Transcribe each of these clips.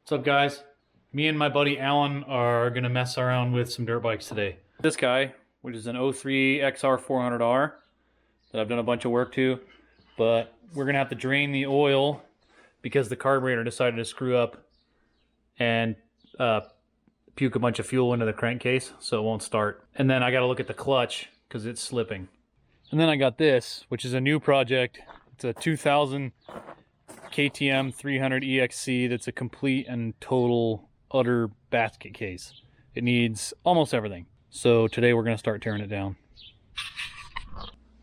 What's up, guys? Me and my buddy Alan are gonna mess around with some dirt bikes today. This guy, which is an 03 XR400R that I've done a bunch of work to, but we're gonna have to drain the oil because the carburetor decided to screw up and puke a bunch of fuel into the crankcase, so it won't start. And then I gotta look at the clutch because it's slipping. And then I got this, which is a new project. It's a 2000 KTM 300 EXC that's a complete and total utter basket case. It needs almost everything. So today we're gonna start tearing it down.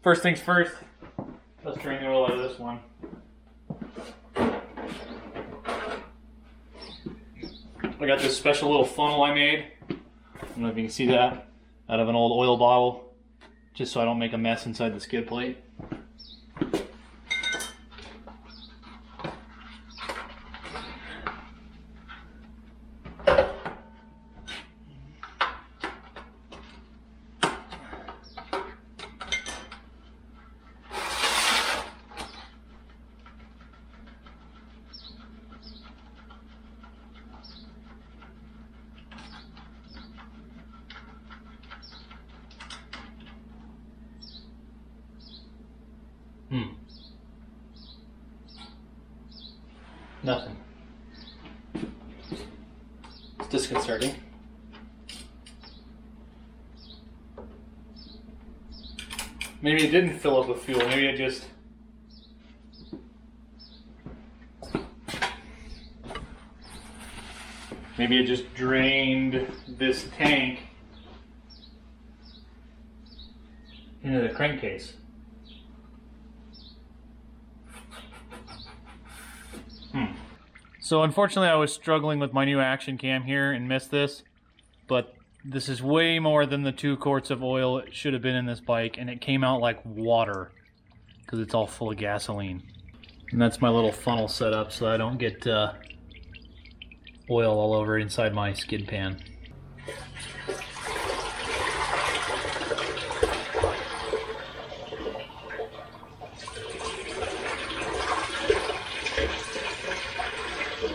First things first, let's drain the oil out of this one. I got this special little funnel I made. I don't know if you can see that, out of an old oil bottle, just so I don't make a mess inside the skid plate. Nothing. It's disconcerting. Maybe it didn't fill up with fuel. Maybe it just... Maybe it just drained this tank into the crankcase. So unfortunately I was struggling with my new action cam here and missed this, but this is way more than the 2 quarts of oil it should have been in this bike, and it came out like water because it's all full of gasoline. And that's my little funnel set up so I don't get oil all over inside my skid pan.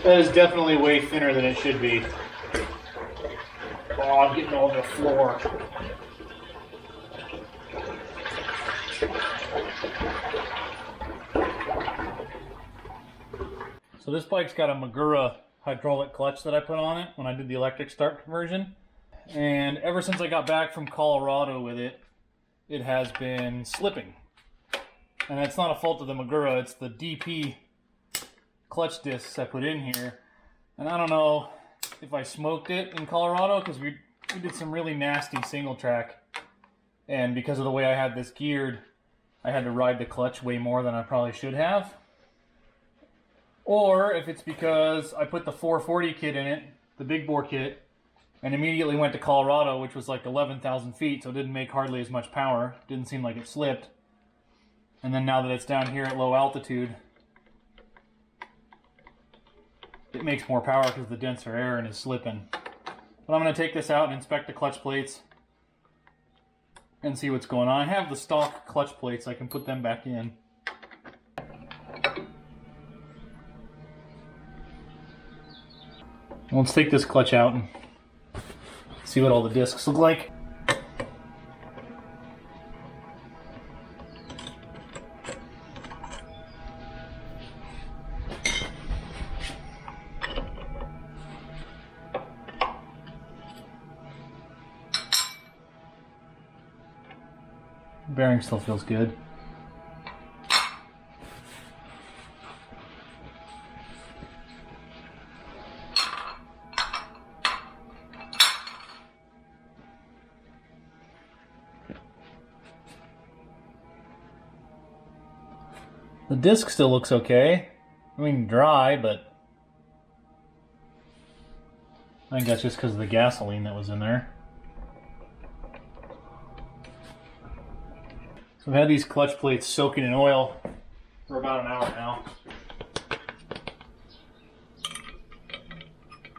That is definitely way thinner than it should be. Oh, I'm getting all over the floor. So this bike's got a Magura hydraulic clutch that I put on it when I did the electric start conversion. And ever since I got back from Colorado with it, it has been slipping. And it's not a fault of the Magura, it's the DP clutch discs I put in here. And I don't know if I smoked it in Colorado because we did some really nasty single track, and because of the way I had this geared, I had to ride the clutch way more than I probably should have. Or if it's because I put the 440 kit in it, the big bore kit, and immediately went to Colorado, which was like 11,000 feet, so it didn't make hardly as much power. Didn't seem like it slipped. And then now that it's down here at low altitude, it makes more power because the denser air and is slipping. But I'm going to take this out and inspect the clutch plates and see what's going on. I have the stock clutch plates, I can put them back in. Let's take this clutch out and see what all the discs look like. Bearing still feels good. The disc still looks okay. I mean, dry, but I think that's just because of the gasoline that was in there. So I've had these clutch plates soaking in oil for about an hour now.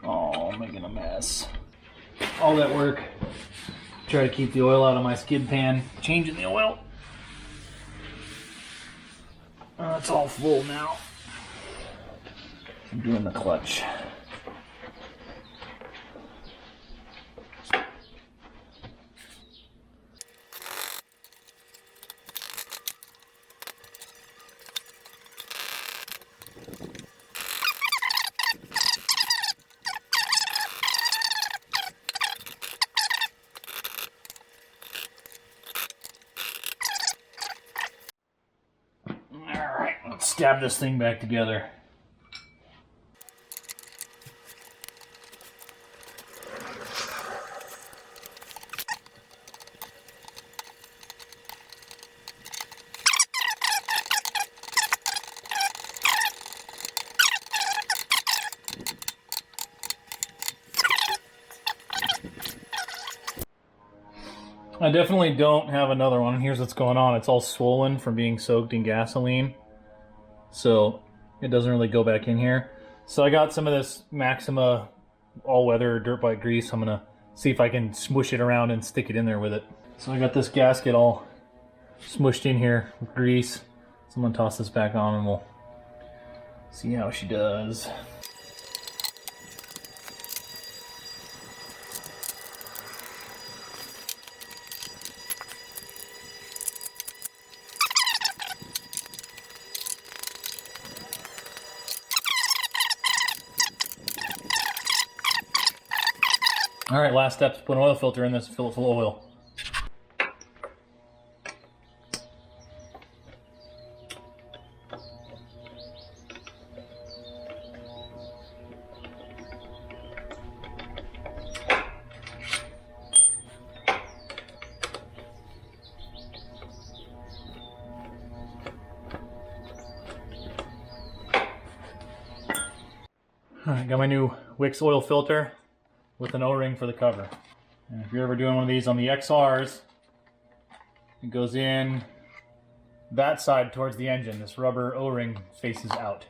Oh, I'm making a mess. All that work, try to keep the oil out of my skid pan, changing the oil. It's all full now. I'm doing the clutch. scab this thing back together. I definitely don't have another one. Here's what's going on. It's all swollen from being soaked in gasoline. So it doesn't really go back in here. So I got some of this Maxima all-weather dirt bike grease. I'm gonna see if I can smoosh it around and stick it in there with it. So I got this gasket all smushed in here with grease. So I'm gonna toss this back on and we'll see how she does. All right, last step is put an oil filter in this and fill it full of oil. All right, got my new Wix oil filter with an O-ring for the cover. And if you're ever doing one of these on the XRs, it goes in that side towards the engine. This rubber O-ring faces out.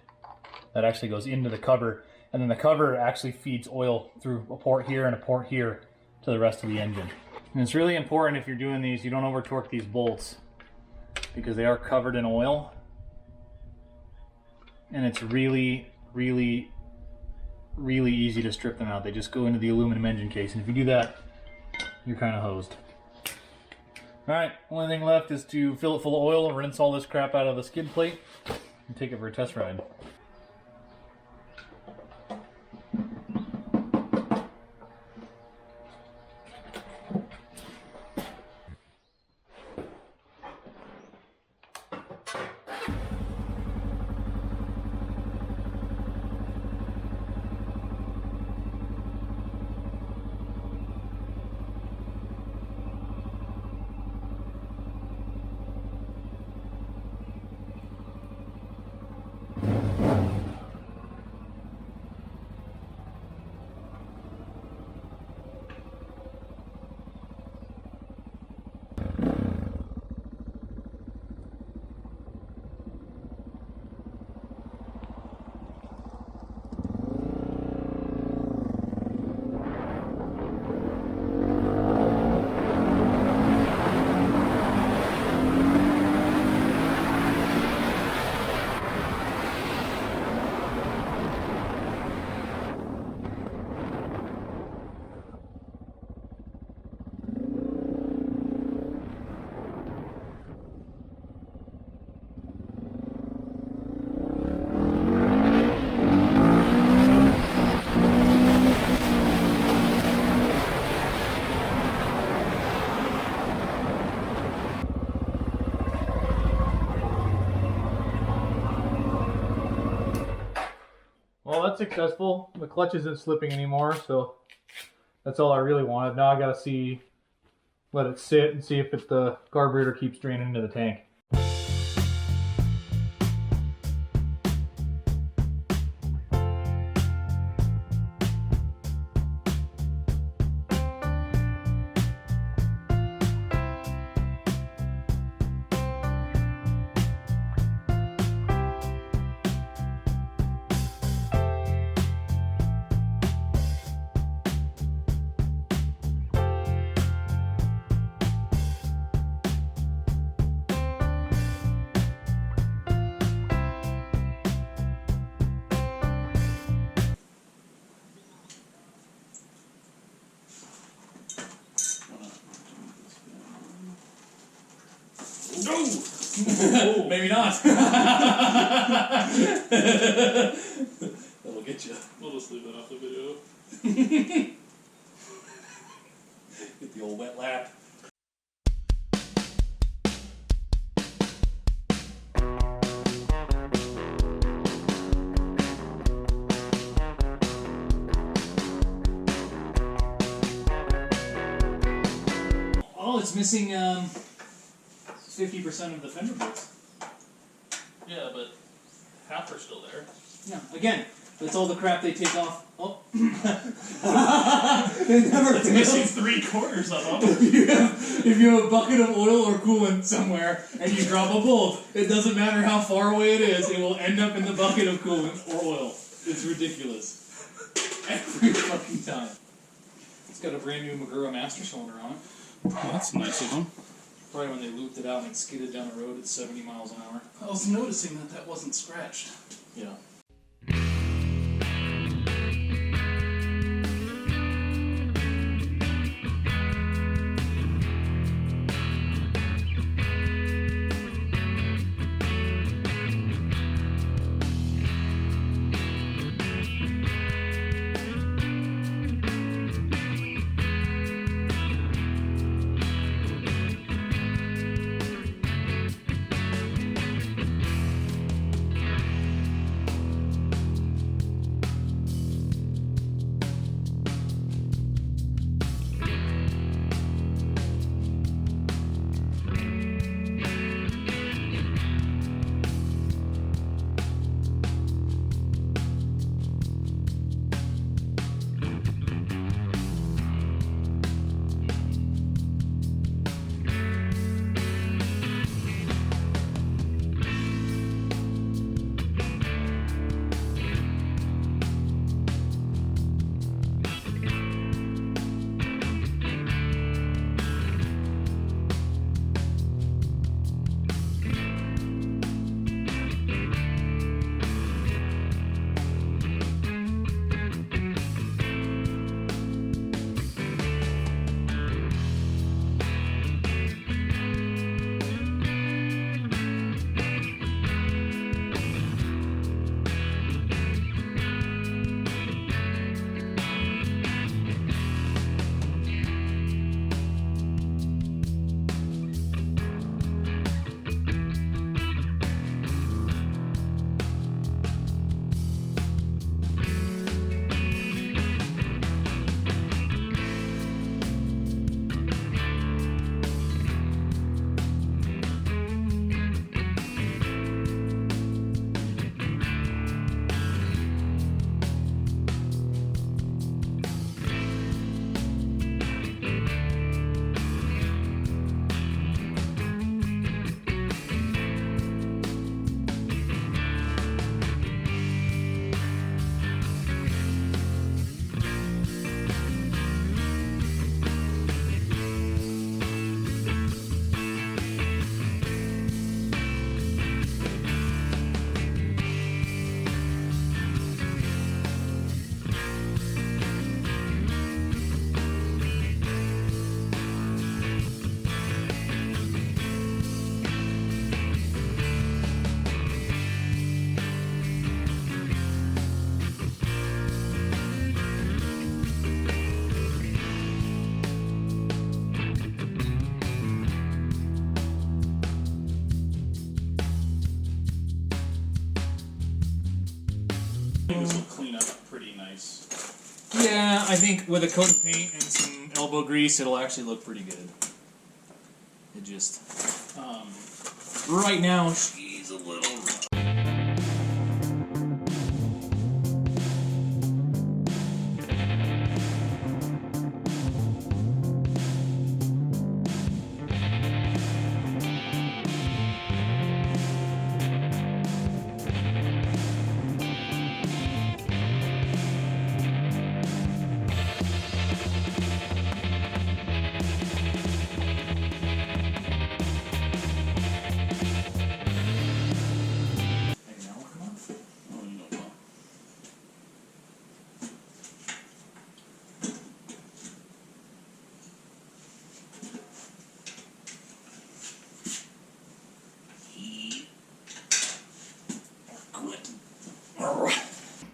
That actually goes into the cover, and then the cover actually feeds oil through a port here and a port here to the rest of the engine. And it's really important if you're doing these, you don't over torque these bolts because they are covered in oil. And it's really easy to strip them out. They just go into the aluminum engine case, and if you do that, you're kind of hosed. Alright, only thing left is to fill it full of oil, rinse all this crap out of the skid plate, and take it for a test ride. Well, that's successful. The clutch isn't slipping anymore, so that's all I really wanted. Now I gotta let it sit and see if the carburetor keeps draining into the tank. No! Oh, maybe not. That'll get you. We'll just leave that off the video. Get the old wet lap. it's missing 50% of the fender bolts. Yeah, but half are still there. Yeah, again, that's all the crap they take off. Oh. They never It's missing 3/4 of them. If you have a bucket of oil or coolant somewhere and you drop a bolt, it doesn't matter how far away it is, it will end up in the bucket of coolant or oil. It's ridiculous. Every fucking time. It's got a brand new Magura master cylinder on it. Oh, that's nice of them. Probably when they looped it out and it skidded down the road at 70 miles an hour. I was noticing that wasn't scratched. Yeah. This will clean up pretty nice. Yeah, I think with a coat of paint and some elbow grease, it'll actually look pretty good. It just, right now, she's a little rough.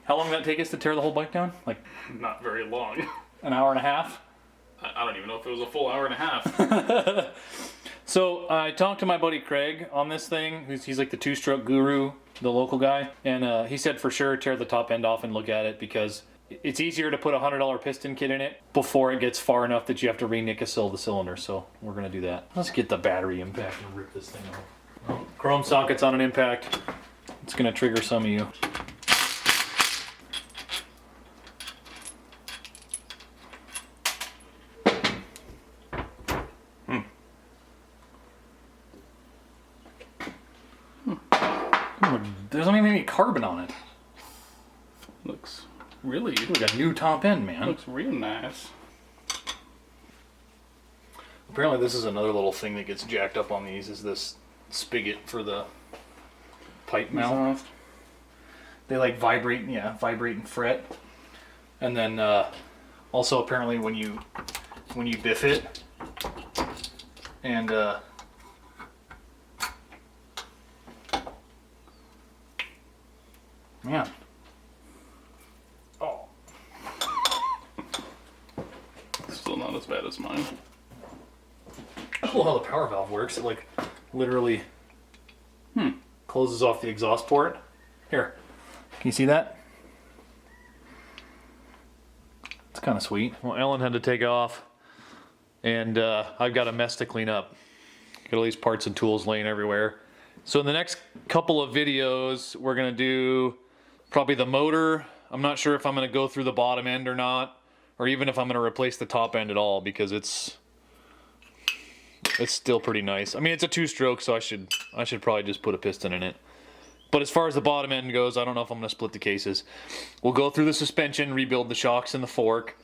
How long did that take us to tear the whole bike down? Like Not very long. an hour and a half? I don't even know if it was a full hour and a half. So I talked to my buddy Craig on this thing. He's like the two-stroke guru, the local guy. And he said for sure tear the top end off and look at it because It's easier to put a $100 piston kit in it before it gets far enough that you have to re-nickel the cylinder, so we're gonna do that. Let's get the battery impact and rip this thing off. Well, chrome sockets on an impact. It's gonna trigger some of you. There's not even any carbon on it. Looks really Like a new top end, man. looks real nice. Apparently this is another little thing that gets jacked up on these, is this spigot for the pipe mount. Exhaust. They like vibrate and fret. And then also apparently when you biff it and man. Oh. Still not as bad as mine. That's cool how the power valve works. It like literally closes off the exhaust port. Here. Can you see that? It's kind of sweet. Well, Ellen had to take off, and I've got a mess to clean up. Got all these parts and tools laying everywhere. So in the next couple of videos, we're gonna do probably the motor. I'm not sure if I'm gonna go through the bottom end or not, or even if I'm gonna replace the top end at all, because it's still pretty nice. I mean, it's a 2-stroke, so I should probably just put a piston in it. But as far as the bottom end goes, I don't know if I'm gonna split the cases. We'll go through the suspension, rebuild the shocks and the fork.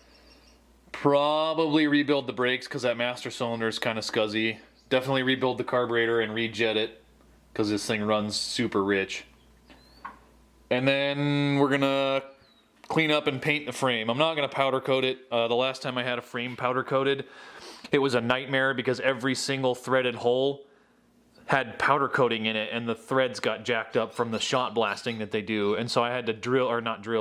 Probably rebuild the brakes because that master cylinder is kind of scuzzy. Definitely rebuild the carburetor and rejet it because this thing runs super rich. And then we're gonna clean up and paint the frame. I'm not gonna powder coat it. The last time I had a frame powder coated, it was a nightmare because every single threaded hole had powder coating in it and the threads got jacked up from the shot blasting that they do. And so I had to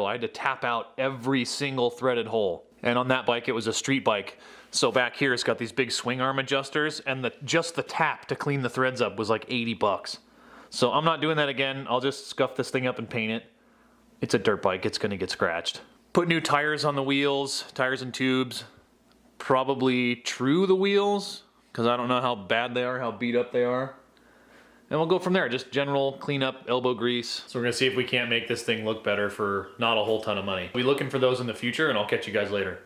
I had to tap out every single threaded hole. And on that bike, it was a street bike. So back here, it's got these big swing arm adjusters, and just the tap to clean the threads up was like 80 bucks. So I'm not doing that again. I'll just scuff this thing up and paint it. It's a dirt bike, it's gonna get scratched. Put new tires on the wheels, tires and tubes. Probably true the wheels, because I don't know how bad they are, how beat up they are. And we'll go from there, just general cleanup, elbow grease. So we're gonna see if we can't make this thing look better for not a whole ton of money. We'll be looking for those in the future, and I'll catch you guys later.